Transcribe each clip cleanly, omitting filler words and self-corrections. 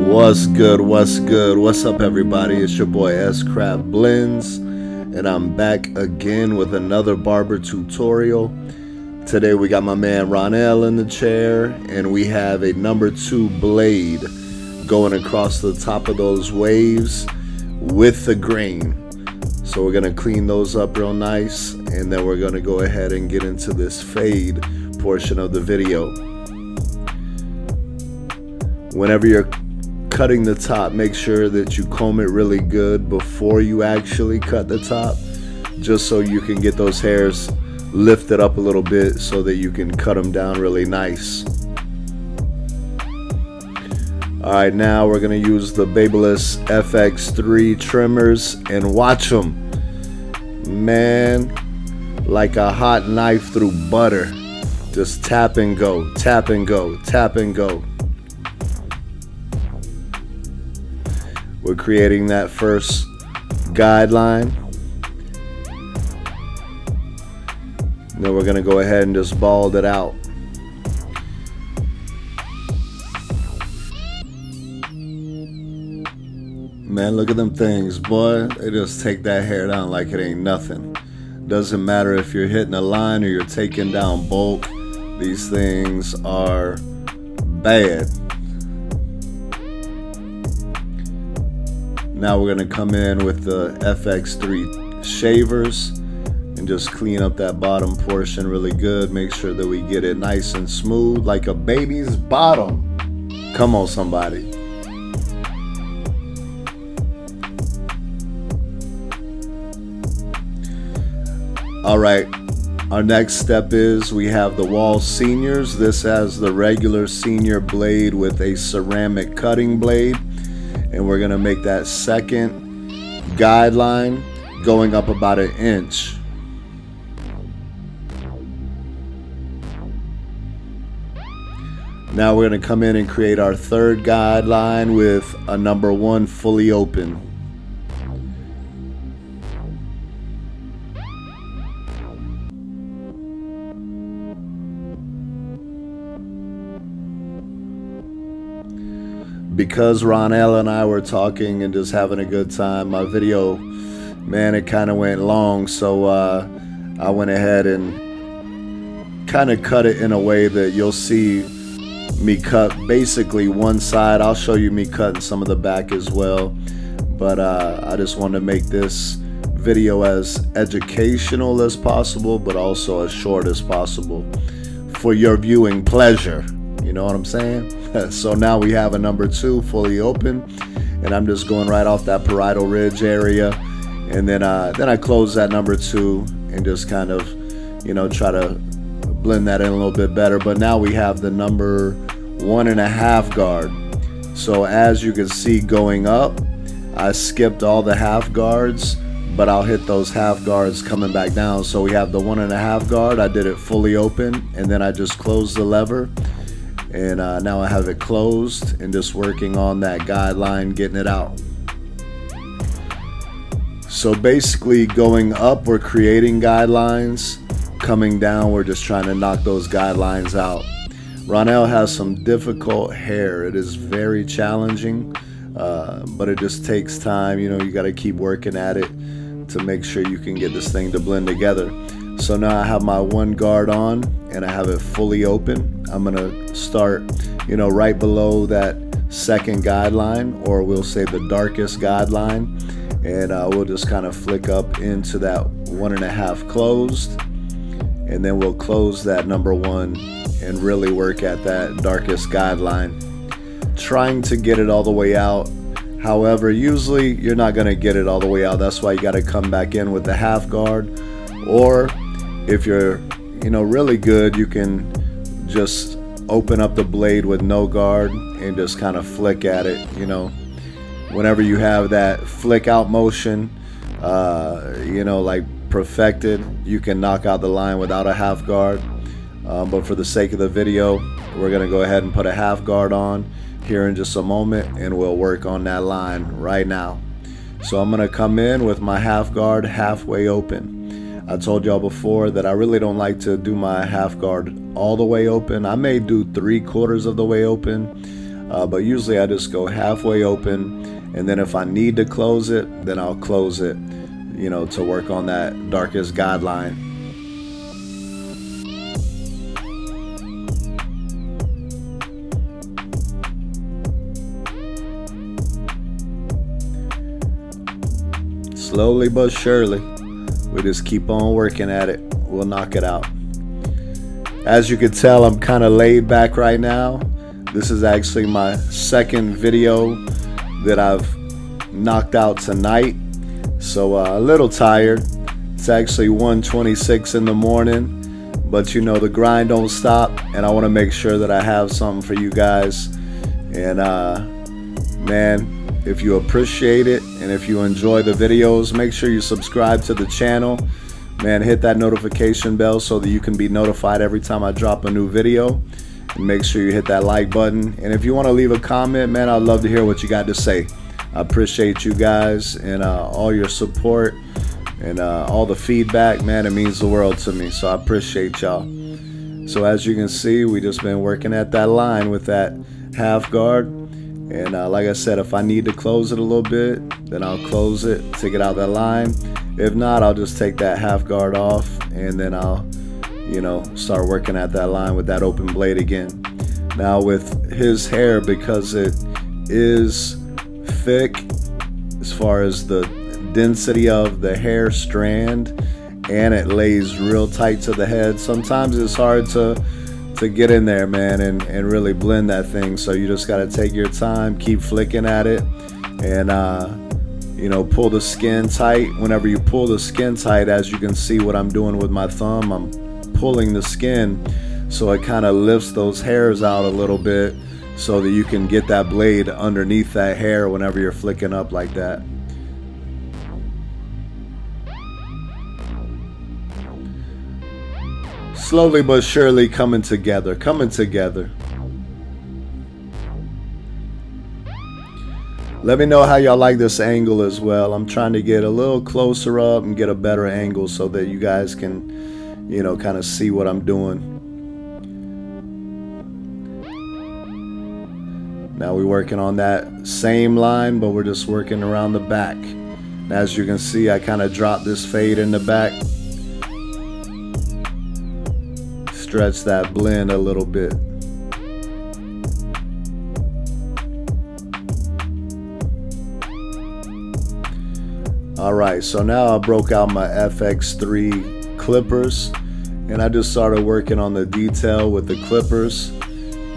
What's good? What's good? What's up, everybody? It's your boy S.Craft Blends, and I'm back again with another barber tutorial. Today we got my man Ronell in the chair, and we have a number 2 blade going across the top of those waves with the grain. So we're gonna clean those up real nice, and then we're gonna go ahead and get into this fade portion of the video. Whenever you're cutting the top, make sure that you comb it really good before you actually cut the top, just so you can get those hairs lifted up a little bit so that you can cut them down really nice. Alright, now we're going to use the Babyliss FX3 trimmers, and watch them, man, like a hot knife through butter. Just tap and go, tap and go, tap and go. We're creating that first guideline. Then we're gonna go ahead and just bald it out. Man, look at them things, boy. They just take that hair down like it ain't nothing. Doesn't matter if you're hitting a line or you're taking down bulk. These things are bad. Now we're going to come in with the FX3 shavers and just clean up that bottom portion really good. Make sure that we get it nice and smooth like a baby's bottom. Come on, somebody. All right, our next step is we have the Wahl Seniors. This has the regular senior blade with a ceramic cutting blade. And we're gonna make that second guideline going up about 1 inch. Now we're gonna come in and create our third guideline with a number 1 fully open. Because Ronell and I were talking and just having a good time, my video, man, it kind of went long, so I went ahead and kind of cut it in a way that you'll see me cut basically one side. I'll show you me cutting some of the back as well, but I just wanted to make this video as educational as possible, but also as short as possible for your viewing pleasure. You know what I'm saying? So now we have a number 2 fully open, and I'm just going right off that parietal ridge area, and then I close that number 2 and just kind of, you know, try to blend that in a little bit better. But now we have the number 1.5 guard. So as you can see going up, I skipped all the half guards, but I'll hit those half guards coming back down. So we have the 1.5 guard. I did it fully open, and then I just closed the lever. And now I have it closed and just working on that guideline, getting it out. So basically going up, we're creating guidelines. Coming down, we're just trying to knock those guidelines out. Ronell has some difficult hair. It is very challenging, but it just takes time. You know, you got to keep working at it to make sure you can get this thing to blend together. So now I have my 1 guard on, and I have it fully open. I'm gonna start, you know, right below that second guideline, or we'll say the darkest guideline, and we'll just kind of flick up into that 1.5 closed, and then we'll close that number 1 and really work at that darkest guideline, trying to get it all the way out. However, usually you're not gonna get it all the way out. That's why you got to come back in with the half guard, or if you're, you know, really good, you can just open up the blade with no guard and just kind of flick at it. You know, whenever you have that flick out motion, you know, like perfected, you can knock out the line without a half guard. But for the sake of the video, we're gonna go ahead and put a half guard on here in just a moment, and we'll work on that line right now. So I'm gonna come in with my half guard halfway open. I told y'all before that I really don't like to do my half guard all the way open. I may do 3/4 of the way open, but usually I just go halfway open, and then if I need to close it, then I'll close it, you know, to work on that darkest guideline. Slowly but surely, we just keep on working at it. We'll knock it out. As you can tell, I'm kind of laid back right now. This is actually my second video that I've knocked out tonight. So a little tired. It's actually 1:26 in the morning, but you know, the grind don't stop, and I want to make sure that I have something for you guys. And man, if you appreciate it and if you enjoy the videos, make sure you subscribe to the channel. Man, hit that notification bell so that you can be notified every time I drop a new video. And make sure you hit that like button. And if you want to leave a comment, man, I'd love to hear what you got to say. I appreciate you guys and all your support and all the feedback. Man, it means the world to me. So I appreciate y'all. So as you can see, we just been working at that line with that half guard. And like I said, if I need to close it a little bit, then I'll close it to get out that line. If not, I'll just take that half guard off, and then I'll, you know, start working at that line with that open blade again. Now with his hair, because it is thick as far as the density of the hair strand, and it lays real tight to the head, sometimes it's hard to get in there, man, and really blend that thing. So you just got to take your time, keep flicking at it, and you know, pull the skin tight. Whenever you pull the skin tight, as you can see what I'm doing with my thumb, I'm pulling the skin so it kind of lifts those hairs out a little bit so that you can get that blade underneath that hair whenever you're flicking up like that. Slowly but surely coming together, coming together. Let me know how y'all like this angle as well. I'm trying to get a little closer up and get a better angle so that you guys can, you know, kind of see what I'm doing. Now we're working on that same line, but we're just working around the back. And as you can see, I kind of dropped this fade in the back. Stretch that blend a little bit. Alright, so now I broke out my FX3 clippers, and I just started working on the detail with the clippers.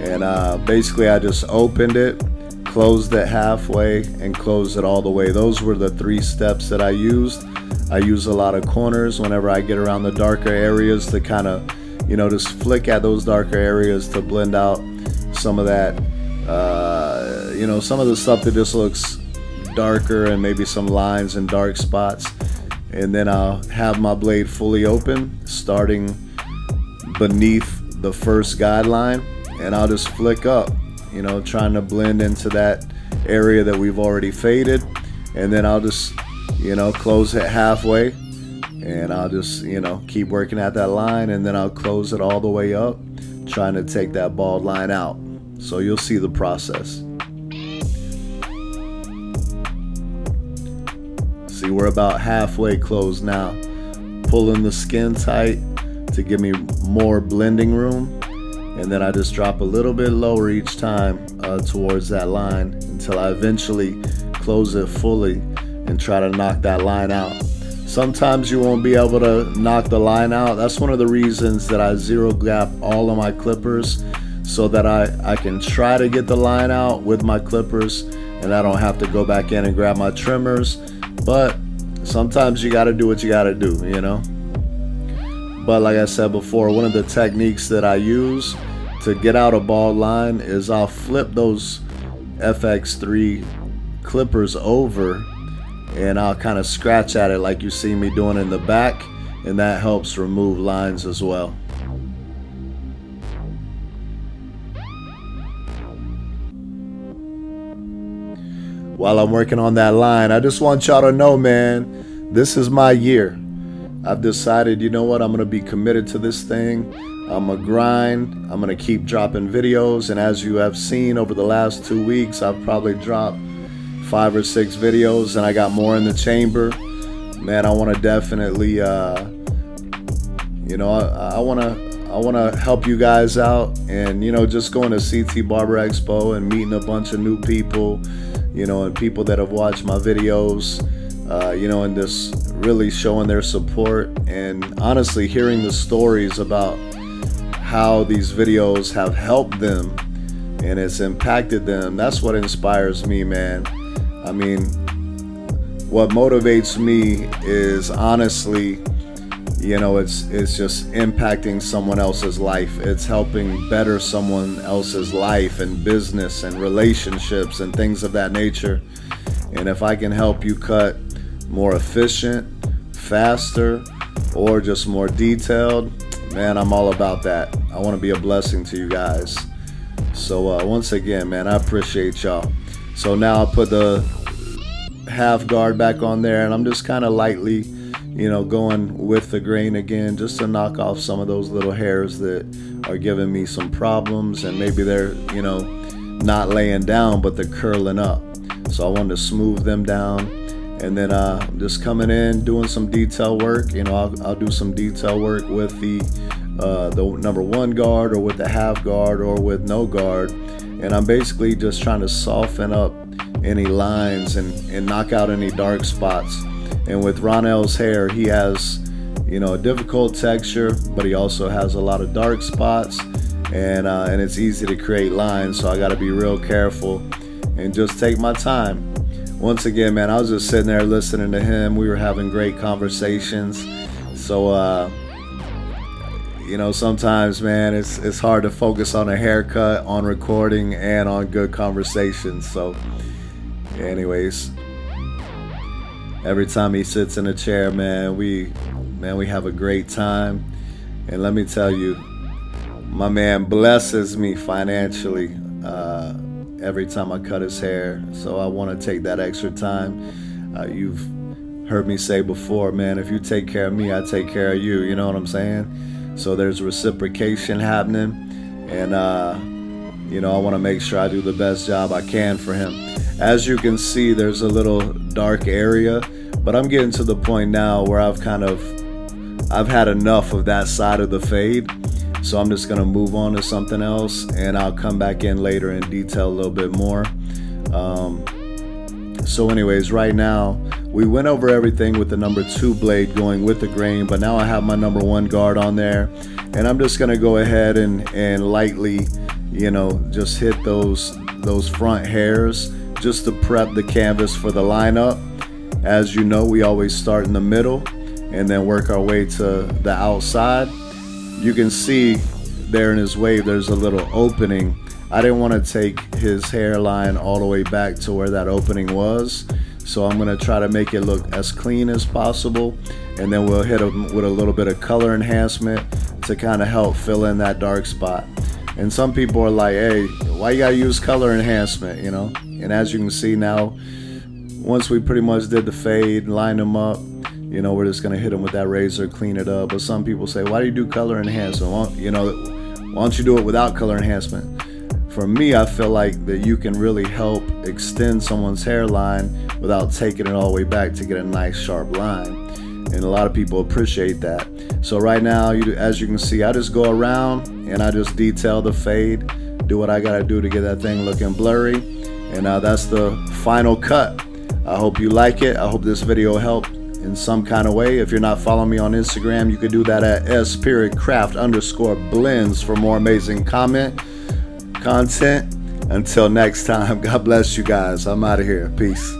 And basically I just opened it, closed it halfway, and closed it all the way. Those were the 3 steps that I used. I use a lot of corners whenever I get around the darker areas to kind of, you know, just flick at those darker areas to blend out some of that, you know, some of the stuff that just looks darker, and maybe some lines and dark spots. And then I'll have my blade fully open, starting beneath the first guideline, and I'll just flick up, you know, trying to blend into that area that we've already faded. And then I'll just, you know, close it halfway, and I'll just, you know, keep working at that line, and then I'll close it all the way up, trying to take that bald line out. So you'll see the process. See, we're about halfway closed now. Pulling the skin tight to give me more blending room, and then I just drop a little bit lower each time towards that line until I eventually close it fully and try to knock that line out. Sometimes you won't be able to knock the line out. That's one of the reasons that I zero gap all of my clippers, so that I can try to get the line out with my clippers, and I don't have to go back in and grab my trimmers. But sometimes you got to do what you got to do, you know. But like I said before, one of the techniques that I use to get out a bald line is I'll flip those FX3 clippers over, and I'll kind of scratch at it like you see me doing in the back, and that helps remove lines as well. While I'm working on that line, I just want y'all to know, man, this is my year. I've decided, you know what, I'm gonna be committed to this thing. I'm gonna grind. I'm gonna keep dropping videos, and as you have seen over the last 2 weeks, I've probably dropped 5 or 6 videos, and I got more in the chamber. Man, I want to definitely, you know, I want to help you guys out, and you know, just going to CT Barber Expo and meeting a bunch of new people, you know, and people that have watched my videos, you know, and just really showing their support, and honestly hearing the stories about how these videos have helped them and it's impacted them. That's what inspires me, man. I mean, what motivates me is honestly, you know, it's just impacting someone else's life. It's helping better someone else's life and business and relationships and things of that nature. And if I can help you cut more efficient, faster, or just more detailed, man, I'm all about that. I want to be a blessing to you guys. So once again, man, I appreciate y'all. So now I'll put the half guard back on there, and I'm just kind of lightly, you know, going with the grain again, just to knock off some of those little hairs that are giving me some problems, and maybe they're, you know, not laying down, but they're curling up. So I wanted to smooth them down, and then I'm just coming in, doing some detail work. You know, I'll do some detail work with the number 1 guard, or with the half guard, or with no guard, and I'm basically just trying to soften up any lines and knock out any dark spots. And with Ronell's hair, he has, you know, a difficult texture, but he also has a lot of dark spots, and it's easy to create lines. So I got to be real careful and just take my time. Once again, man, I was just sitting there listening to him. We were having great conversations. So you know, sometimes, man, it's hard to focus on a haircut, on recording, and on good conversations. So anyways, every time he sits in a chair, man, we have a great time. And let me tell you, my man blesses me financially every time I cut his hair. So I want to take that extra time. You've heard me say before, man, if you take care of me, I take care of you. You know what I'm saying? So there's reciprocation happening, and you know, I want to make sure I do the best job I can for him. As you can see, there's a little dark area, but I'm getting to the point now where I've had enough of that side of the fade. So I'm just gonna move on to something else, and I'll come back in later and detail a little bit more. So anyways, right now we went over everything with the number 2 blade going with the grain, but now I have my number 1 guard on there, and I'm just gonna go ahead and lightly, you know, just hit those front hairs just to prep the canvas for the lineup. As you know, we always start in the middle and then work our way to the outside. You can see there in his wave, there's a little opening. I didn't want to take his hairline all the way back to where that opening was, so I'm going to try to make it look as clean as possible, and then we'll hit him with a little bit of color enhancement to kind of help fill in that dark spot. And some people are like, hey, why you gotta use color enhancement, you know? And as you can see now, once we pretty much did the fade, lined them up, you know, we're just gonna hit them with that razor, clean it up. But some people say, why do you do color enhancement? Why don't you do it without color enhancement? For me, I feel like that you can really help extend someone's hairline without taking it all the way back to get a nice sharp line. And a lot of people appreciate that. So right now, as you can see, I just go around and I just detail the fade, do what I gotta do to get that thing looking blurry. And that's the final cut. I hope you like it. I hope this video helped in some kind of way. If you're not following me on Instagram, you can do that at S.Craft_blends for more amazing content. Until next time, God bless you guys. I'm out of here. Peace.